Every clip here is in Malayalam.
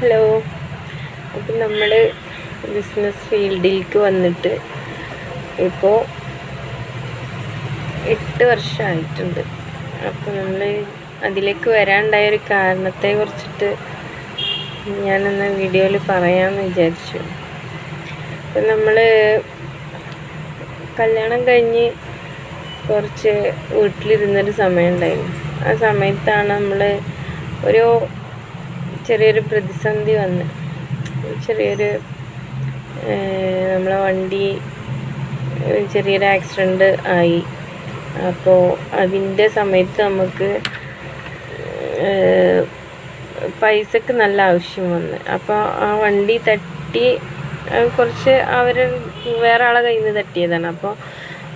ഹലോ. അപ്പം നമ്മൾ ബിസിനസ് ഫീൽഡിലേക്ക് വന്നിട്ട് ഇപ്പോൾ 8 വർഷമായിട്ടുണ്ട്. അപ്പോൾ നമ്മൾ അതിലേക്ക് വരാനുണ്ടായൊരു കാരണത്തെ കുറിച്ചിട്ട് ഞാനൊന്ന് വീഡിയോയിൽ പറയാമെന്ന് വിചാരിച്ചു. അപ്പം നമ്മൾ കല്യാണം കഴിഞ്ഞ് കുറച്ച് വീട്ടിലിരുന്നൊരു സമയം ഉണ്ടായിരുന്നു. ആ സമയത്താണ് നമ്മൾ ഒരു ചെറിയൊരു പ്രതിസന്ധി വന്ന് ചെറിയൊരു നമ്മളെ വണ്ടി ചെറിയൊരു ആക്സിഡൻറ്റ് ആയി. അപ്പോൾ അതിൻ്റെ സമയത്ത് നമുക്ക് പൈസക്ക് നല്ല ആവശ്യം വന്ന്. അപ്പോൾ ആ വണ്ടി തട്ടി കുറച്ച് അവർ വേറെ ആളെ കയ്യിൽ നിന്ന് തട്ടിയതാണ്. അപ്പോൾ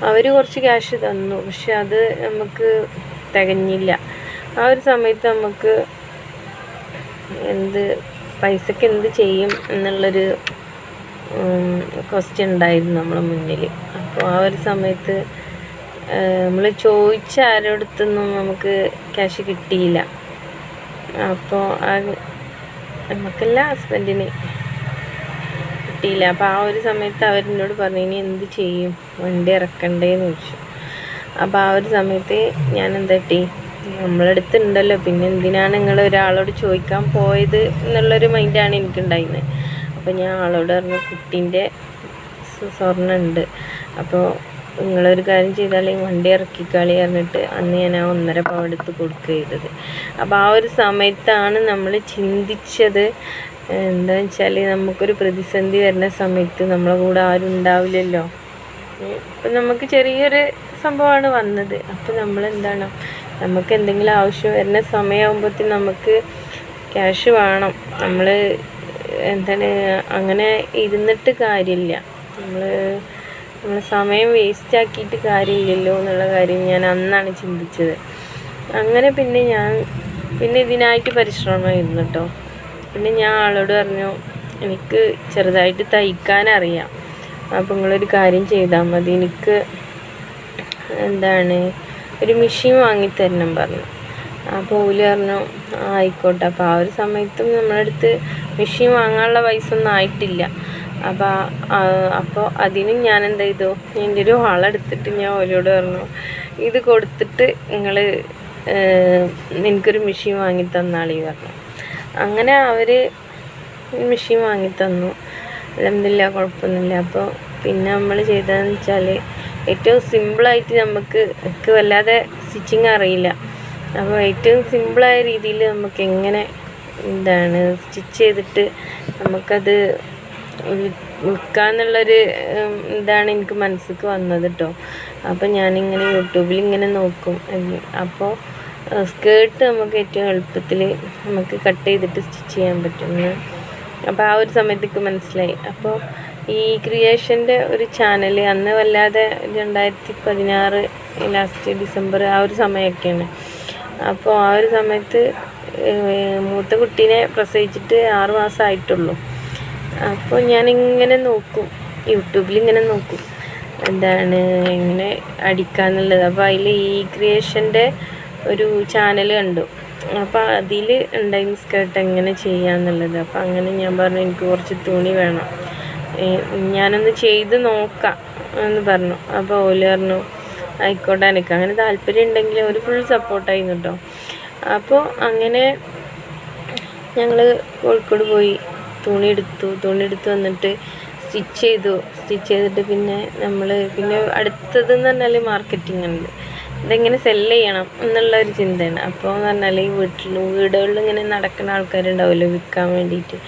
അവർ കുറച്ച് ക്യാഷ് തന്നു, പക്ഷെ അത് നമുക്ക് തികഞ്ഞില്ല. ആ ഒരു സമയത്ത് നമുക്ക് പൈസക്ക് എന്ത് ചെയ്യും എന്നുള്ളൊരു ക്വസ്റ്റ്യൻ ഉണ്ടായിരുന്നു നമ്മളെ മുന്നിൽ. അപ്പോൾ ആ ഒരു സമയത്ത് നമ്മൾ ചോദിച്ച ആരോടത്തൊന്നും നമുക്ക് ക്യാഷ് കിട്ടിയില്ല. അപ്പോൾ നമുക്കല്ല, ഹസ്ബൻഡിന് കിട്ടിയില്ല. അപ്പോൾ ആ ഒരു സമയത്ത് അവരെന്നോട് പറഞ്ഞു, ഇനി എന്ത് ചെയ്യും, വണ്ടി ഇറക്കണ്ടേന്ന് ചോദിച്ചു. അപ്പോൾ ആ ഒരു സമയത്ത് ഞാൻ എന്താട്ടി, നമ്മളടുത്തുണ്ടല്ലോ, പിന്നെ എന്തിനാണ് നിങ്ങൾ ഒരാളോട് ചോദിക്കാൻ പോയത് എന്നുള്ളൊരു മൈൻഡാണ് എനിക്കുണ്ടായിരുന്നത്. അപ്പോൾ ഞാൻ ആളോട് പറഞ്ഞു, കുട്ടീൻ്റെ സ്വർണ്ണമുണ്ട്, അപ്പോൾ നിങ്ങളൊരു കാര്യം ചെയ്താൽ വണ്ടി ഇറക്കിക്കളി പറഞ്ഞിട്ട് അന്ന് ഞാൻ ആ 1.5 പവൻ എടുത്ത് കൊടുക്കുക ചെയ്തത്. അപ്പോൾ ആ ഒരു സമയത്താണ് നമ്മൾ ചിന്തിച്ചത്, എന്താണെന്ന് വെച്ചാൽ നമുക്കൊരു പ്രതിസന്ധി വരുന്ന സമയത്ത് നമ്മളെ കൂടെ ആരും ഉണ്ടാവില്ലല്ലോ. അപ്പം നമുക്ക് ചെറിയൊരു സംഭവമാണ് വന്നത്. അപ്പോൾ നമ്മളെന്താണ്, നമുക്ക് എന്തെങ്കിലും ആവശ്യം വരുന്ന സമയമാകുമ്പോഴത്തേന് നമുക്ക് ക്യാഷ് വേണം. നമ്മൾ അങ്ങനെ ഇരുന്നിട്ട് കാര്യമില്ല, നമ്മൾ സമയം വേസ്റ്റ് ആക്കിയിട്ട് കാര്യമില്ലല്ലോ എന്നുള്ള കാര്യം ഞാൻ അന്നാണ് ചിന്തിച്ചത്. അങ്ങനെ പിന്നെ ഇതിനായിട്ട് പരിശ്രമമായിരുന്നു കേട്ടോ. പിന്നെ ഞാൻ ആളോട് പറഞ്ഞു, എനിക്ക് ചെറുതായിട്ട് തയ്ക്കാനറിയാം, അപ്പോൾ നിങ്ങളൊരു കാര്യം ചെയ്താൽ മതി, എനിക്ക് ഒരു മെഷീൻ വാങ്ങിത്തരണം പറഞ്ഞു. അപ്പോൾ ഓല് പറഞ്ഞു ആയിക്കോട്ടെ. അപ്പോൾ ആ ഒരു സമയത്തും നമ്മുടെ അടുത്ത് മെഷീൻ വാങ്ങാനുള്ള പൈസ ഒന്നും ആയിട്ടില്ല. അപ്പോൾ അതിനും ഞാൻ എന്ത് ചെയ്തു, എൻ്റെ ഒരു വളെടുത്തിട്ട് ഞാൻ ഓലോട് പറഞ്ഞു, ഇത് കൊടുത്തിട്ട് നിങ്ങൾ എനിക്കൊരു മെഷീൻ വാങ്ങി തന്നാളി പറഞ്ഞു. അങ്ങനെ അവർ മെഷീൻ വാങ്ങിത്തന്നു. അൽഹംദുലില്ലാ, കുഴപ്പമൊന്നുമില്ല. അപ്പോൾ പിന്നെ നമ്മൾ ചെയ്തതെന്ന് വെച്ചാൽ, ഏറ്റവും സിമ്പിളായിട്ട് എനിക്ക് വല്ലാതെ സ്റ്റിച്ചിങ് അറിയില്ല. അപ്പോൾ ഏറ്റവും സിമ്പിളായ രീതിയിൽ നമുക്ക് എങ്ങനെ സ്റ്റിച്ച് ചെയ്തിട്ട് നമുക്കത് വിൽക്കാന്നുള്ളൊരു ഇതാണ് എനിക്ക് മനസ്സിലേക്ക് വന്നത് കേട്ടോ. അപ്പോൾ ഞാനിങ്ങനെ യൂട്യൂബിൽ ഇങ്ങനെ നോക്കും. അപ്പോൾ സ്കേർട്ട് നമുക്ക് ഏറ്റവും എളുപ്പത്തിൽ നമുക്ക് കട്ട് ചെയ്തിട്ട് സ്റ്റിച്ച് ചെയ്യാൻ പറ്റുമെന്ന് അപ്പോൾ ആ ഒരു സമയത്തേക്ക് മനസ്സിലായി. അപ്പോൾ ഈ ക്രിയേഷൻ്റെ ഒരു ചാനൽ അന്ന് വല്ലാതെ 2016 ലാസ്റ്റ് ഡിസംബർ ആ ഒരു സമയമൊക്കെയാണ്. അപ്പോൾ ആ ഒരു സമയത്ത് മൂത്ത കുട്ടീനെ പ്രസവിച്ചിട്ട് 6 മാസമായിട്ടുള്ളൂ. അപ്പോൾ ഞാനിങ്ങനെ നോക്കും, യൂട്യൂബിൽ ഇങ്ങനെ നോക്കും എങ്ങനെ അടിക്കാന്നുള്ളത്. അപ്പോൾ അതിൽ ഈ ക്രിയേഷൻ്റെ ഒരു ചാനൽ കണ്ടു. അപ്പോൾ അതിൽ ഉണ്ടായിരുന്നു സ്കേർട്ട് എങ്ങനെ ചെയ്യാന്നുള്ളത്. അപ്പോൾ അങ്ങനെ ഞാൻ പറഞ്ഞു, എനിക്ക് കുറച്ച് തുണി വേണം, ഞാനൊന്ന് ചെയ്ത് നോക്കാം എന്ന് പറഞ്ഞു. അപ്പോൾ ഓല് പറഞ്ഞു ആയിക്കോട്ടെ, എനിക്ക് അങ്ങനെ താല്പര്യം ഉണ്ടെങ്കിൽ ഒരു ഫുൾ സപ്പോർട്ടായിരുന്നു കേട്ടോ. അപ്പോൾ അങ്ങനെ ഞങ്ങൾ കോഴിക്കോട് പോയി തുണി എടുത്ത് വന്നിട്ട് സ്റ്റിച്ച് ചെയ്തിട്ട് പിന്നെ അടുത്തതെന്ന് പറഞ്ഞാൽ മാർക്കറ്റിംഗ് ഉണ്ട്, ഇതെങ്ങനെ സെല്ല് ചെയ്യണം എന്നുള്ള ഒരു ചിന്തയാണ്. അപ്പോൾ എന്ന് പറഞ്ഞാൽ ഈ വീടുകളിൽ ഇങ്ങനെ നടക്കുന്ന ആൾക്കാരുണ്ടാവുമല്ലോ വിൽക്കാൻ വേണ്ടിയിട്ട്.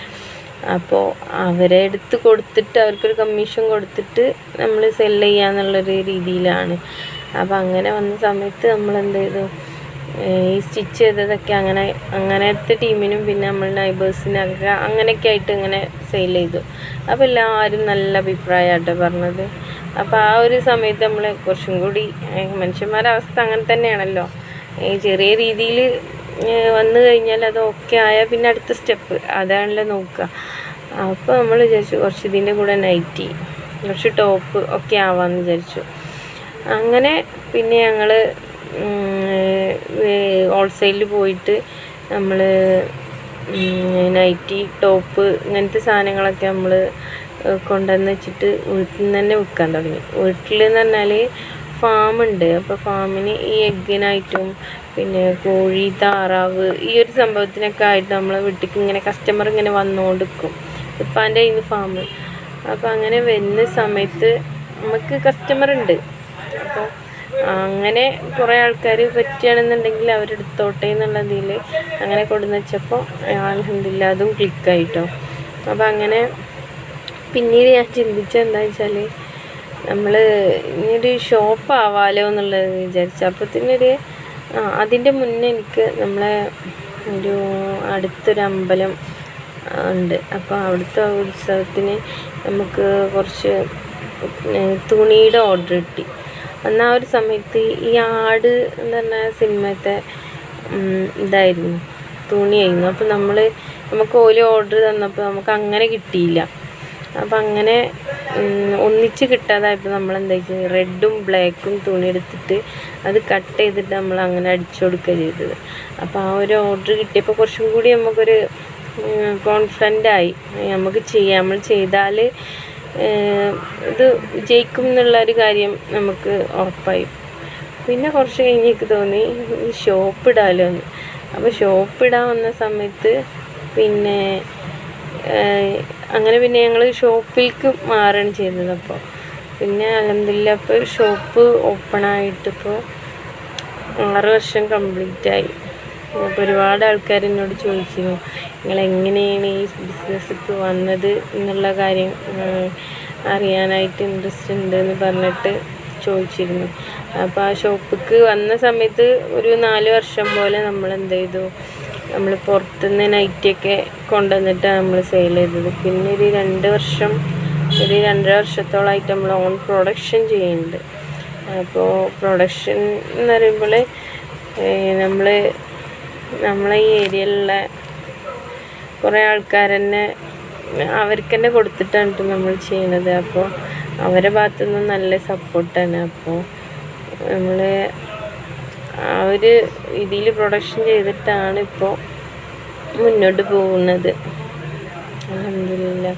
അപ്പോൾ അവരെ അടുത്ത് കൊടുത്തിട്ട് അവർക്കൊരു കമ്മീഷൻ കൊടുത്തിട്ട് നമ്മൾ സെല്ല് ചെയ്യാന്നുള്ളൊരു രീതിയിലാണ്. അപ്പോൾ അങ്ങനെ വന്ന സമയത്ത് നമ്മൾ എന്ത് ചെയ്തു, ഈ സ്റ്റിച്ച് ചെയ്തതൊക്കെ അങ്ങനത്തെ ടീമിനും പിന്നെ നമ്മൾ നൈബേഴ്സിനൊക്കെ അങ്ങനെയൊക്കെ ആയിട്ട് ഇങ്ങനെ സെയിൽ ചെയ്തു. അപ്പോൾ എല്ലാവരും നല്ല അഭിപ്രായമായിട്ടോ പറഞ്ഞത്. അപ്പോൾ ആ ഒരു സമയത്ത് നമ്മൾ കുറച്ചും കൂടി, മനുഷ്യന്മാരുടെ അവസ്ഥ അങ്ങനെ തന്നെയാണല്ലോ, ചെറിയ രീതിയിൽ വന്നു കഴിഞ്ഞാൽ അത് ഓക്കെ ആയാൽ പിന്നെ അടുത്ത സ്റ്റെപ്പ് അതാണല്ലോ നോക്കുക. അപ്പോൾ നമ്മൾ വിചാരിച്ചു കുറച്ച് ഇതിൻ്റെ കൂടെ നൈറ്റി, കുറച്ച് ടോപ്പ് ഒക്കെ ആവാമെന്ന് വിചാരിച്ചു. അങ്ങനെ പിന്നെ ഞങ്ങൾ ഹോൾസെയിലിൽ പോയിട്ട് നമ്മൾ നൈറ്റി ടോപ്പ് ഇങ്ങനത്തെ സാധനങ്ങളൊക്കെ നമ്മൾ കൊണ്ടുവന്ന് വെച്ചിട്ട് വീട്ടിൽ നിന്ന് തന്നെ വിൽക്കാൻ തുടങ്ങി. വീട്ടിലെന്ന് പറഞ്ഞാൽ ഫാമുണ്ട്. അപ്പോൾ ഫാമിന് ഈ എഗ്ഗിനായിട്ടും പിന്നെ കോഴി, താറാവ് ഈ ഒരു സംഭവത്തിനൊക്കെ ആയിട്ട് നമ്മളെ വീട്ടിലേക്ക് ഇങ്ങനെ കസ്റ്റമർ ഇങ്ങനെ വന്നുകൊണ്ടിരിക്കും. ഉപ്പാൻ്റെ കയ്യിൽ നിന്ന് ഫാം. അപ്പോൾ അങ്ങനെ വരുന്ന സമയത്ത് നമുക്ക് കസ്റ്റമർ ഉണ്ട്. അപ്പോൾ അങ്ങനെ കുറേ ആൾക്കാർ പറ്റുകയാണെന്നുണ്ടെങ്കിൽ അവരെടുത്തോട്ടെ എന്നുള്ളതിൽ അങ്ങനെ കൊണ്ടുവന്ന് വെച്ചപ്പോൾ അൽഹംദുലില്ലാ അതും ക്ലിക്കായിട്ടോ. അപ്പോൾ അങ്ങനെ പിന്നീട് ഞാൻ ചിന്തിച്ചത് എന്താണെന്ന് വെച്ചാൽ നമ്മൾ ഇനിയൊരു ഷോപ്പ് ആവാലോ എന്നുള്ളത് വിചാരിച്ചു. അപ്പോഴത്തേനൊരു അതിൻ്റെ മുന്നേ എനിക്ക് നമ്മളെ ഒരു അടുത്തൊരു അമ്പലം ഉണ്ട്. അപ്പോൾ അവിടുത്തെ ഉത്സവത്തിന് നമുക്ക് കുറച്ച് തുണിയുടെ ഓർഡർ കിട്ടി. അന്ന് ആ ഒരു സമയത്ത് ഈ ആട് എന്ന് പറഞ്ഞ സിനിമത്തെ ഇതായിരുന്നു, തുണിയായിരുന്നു. അപ്പോൾ നമുക്ക് ഓരോ ഓർഡർ തന്നപ്പോൾ നമുക്ക് അങ്ങനെ കിട്ടിയില്ല. അപ്പം അങ്ങനെ ഒന്നിച്ച് കിട്ടാതായപ്പോൾ നമ്മൾ എന്താ വെച്ചാൽ റെഡും ബ്ലാക്കും തുണി എടുത്തിട്ട് അത് കട്ട് ചെയ്തിട്ട് നമ്മൾ അങ്ങനെ അടിച്ചു കൊടുക്കുക ചെയ്തത്. അപ്പോൾ ആ ഒരു ഓർഡർ കിട്ടിയപ്പോൾ കുറച്ചും കൂടി നമുക്കൊരു കോൺഫിഡൻ്റായി, നമുക്ക് ചെയ്യാം, നമ്മൾ ചെയ്താൽ ഇത് ജയിക്കും എന്നുള്ളൊരു കാര്യം നമുക്ക് ഉറപ്പായി. പിന്നെ കുറച്ച് കഴിഞ്ഞ് എനിക്ക് തോന്നി ഷോപ്പ് ഇടാമല്ലോ എന്ന്. അപ്പോൾ ഷോപ്പ് ഇടാൻ വന്ന സമയത്ത് പിന്നെ അങ്ങനെ പിന്നെ ഞങ്ങൾ ഷോപ്പിലേക്ക് മാറുകയാണ് ചെയ്തത്. അപ്പോൾ പിന്നെ അൽഹംദുലില്ലാ ഇപ്പോൾ ഷോപ്പ് ഓപ്പണായിട്ടിപ്പോൾ 6 വർഷം കംപ്ലീറ്റായി. അപ്പോൾ ഒരുപാട് ആൾക്കാർ എന്നോട് ചോദിച്ചിരുന്നു നിങ്ങളെങ്ങനെയാണ് ഈ ബിസിനസ്സിലേക്ക് വന്നത് എന്നുള്ള കാര്യം അറിയാനായിട്ട് ഇൻട്രസ്റ്റ് ഉണ്ടെന്ന് പറഞ്ഞിട്ട് ചോദിച്ചിരുന്നു. അപ്പോൾ ആ ഷോപ്പിലേക്ക് വന്ന സമയത്ത് ഒരു 4 വർഷം പോലെ നമ്മൾ എന്ത് ചെയ്തു, നമ്മൾ പുറത്തുനിന്ന് നൈറ്റിയൊക്കെ കൊണ്ടുവന്നിട്ടാണ് നമ്മൾ സെയിൽ ചെയ്തത്. പിന്നെ ഒരു 2.5 വർഷത്തോളമായിട്ട് നമ്മൾ ഓൺ പ്രൊഡക്ഷൻ ചെയ്യുന്നുണ്ട്. അപ്പോൾ പ്രൊഡക്ഷൻ എന്ന് പറയുമ്പോൾ നമ്മളെ ഈ ഏരിയയിലുള്ള കുറേ ആൾക്കാർ തന്നെ അവർക്ക് തന്നെ കൊടുത്തിട്ടാണ് നമ്മൾ ചെയ്യണത്. അപ്പോൾ അവരുടെ ഭാഗത്തു നിന്നും നല്ല സപ്പോർട്ടാണ്. അപ്പോൾ നമ്മൾ ആ ഒരു രീതിയിൽ പ്രൊഡക്ഷൻ ചെയ്തിട്ടാണ് ഇപ്പോൾ മുന്നോട്ട് പോകുന്നത്. അൽഹംദുലില്ലാ.